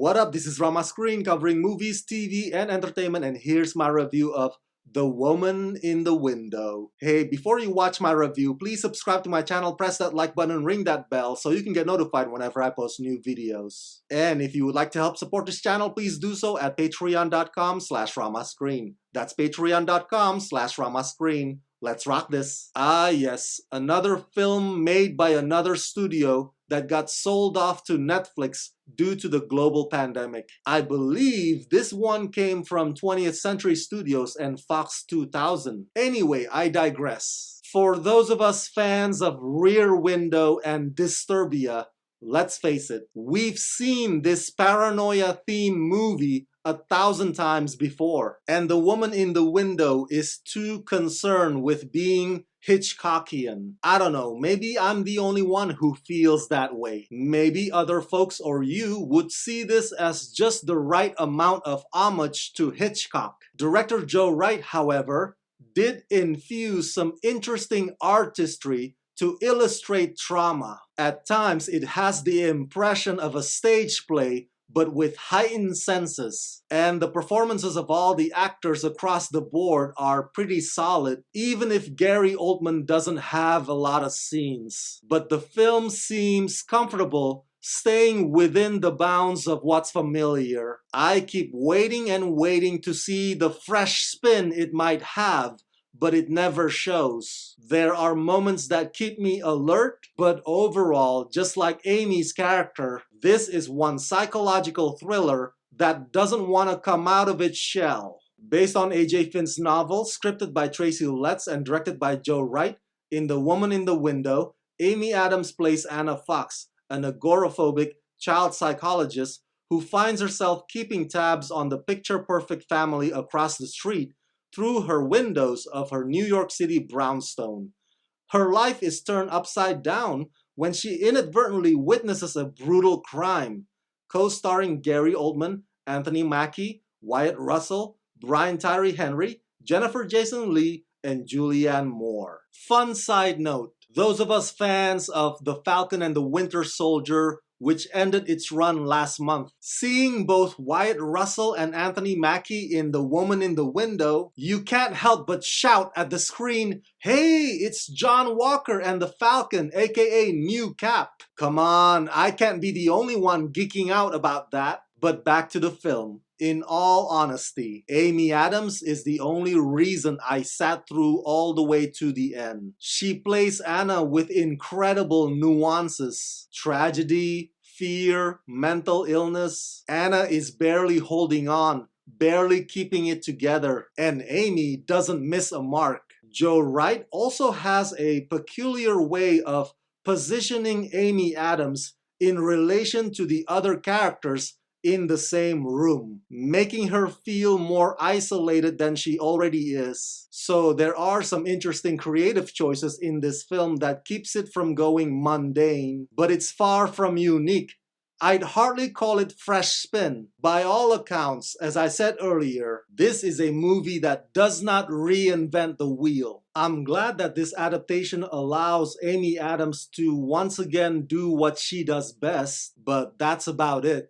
What up? This is Rama Screen covering movies, TV, and entertainment, and here's my review of The Woman in the Window. Hey, before you watch my review, please subscribe to my channel, press that like button, and ring that bell so you can get notified whenever I post new videos. And if you would like to help support this channel, please do so at patreon.com/ramascreen. That's patreon.com/ramascreen. Let's rock this. Ah yes, another film made by another studio that got sold off to Netflix due to the global pandemic. I believe this one came from 20th Century Studios and Fox 2000. Anyway, I digress. For those of us fans of Rear Window and Disturbia, let's face it, we've seen this paranoia-themed movie 1,000 times before, and The Woman in the Window is too concerned with being Hitchcockian. I don't know, maybe I'm the only one who feels that way. Maybe other folks or you would see this as just the right amount of homage to Hitchcock. Director Joe Wright, however, did infuse some interesting artistry to illustrate trauma. At times, it has the impression of a stage play, but with heightened senses. And the performances of all the actors across the board are pretty solid, even if Gary Oldman doesn't have a lot of scenes. But the film seems comfortable staying within the bounds of what's familiar. I keep waiting and waiting to see the fresh spin it might have, but it never shows. There are moments that keep me alert, but overall, just like Amy's character, this is one psychological thriller that doesn't want to come out of its shell. Based on A.J. Finn's novel, scripted by Tracy Letts and directed by Joe Wright, in The Woman in the Window, Amy Adams plays Anna Fox, an agoraphobic child psychologist who finds herself keeping tabs on the picture-perfect family across the street through her windows of her New York City brownstone. Her life is turned upside down when she inadvertently witnesses a brutal crime. Co-starring Gary Oldman, Anthony Mackie, Wyatt Russell, Brian Tyree Henry, Jennifer Jason Leigh, and Julianne Moore. Fun side note, those of us fans of The Falcon and the Winter Soldier, which ended its run last month, seeing both Wyatt Russell and Anthony Mackie in The Woman in the Window, you can't help but shout at the screen, "Hey, it's John Walker and the Falcon, aka New Cap." Come on, I can't be the only one geeking out about that. But back to the film. In all honesty, Amy Adams is the only reason I sat through all the way to the end. She plays Anna with incredible nuances. Tragedy, fear, mental illness. Anna is barely holding on, barely keeping it together, and Amy doesn't miss a mark. Joe Wright also has a peculiar way of positioning Amy Adams in relation to the other characters in the same room, making her feel more isolated than she already is. So there are some interesting creative choices in this film that keeps it from going mundane, but it's far from unique. I'd hardly call it fresh spin. By all accounts, as I said earlier, this is a movie that does not reinvent the wheel. I'm glad that this adaptation allows Amy Adams to once again do what she does best, but that's about it.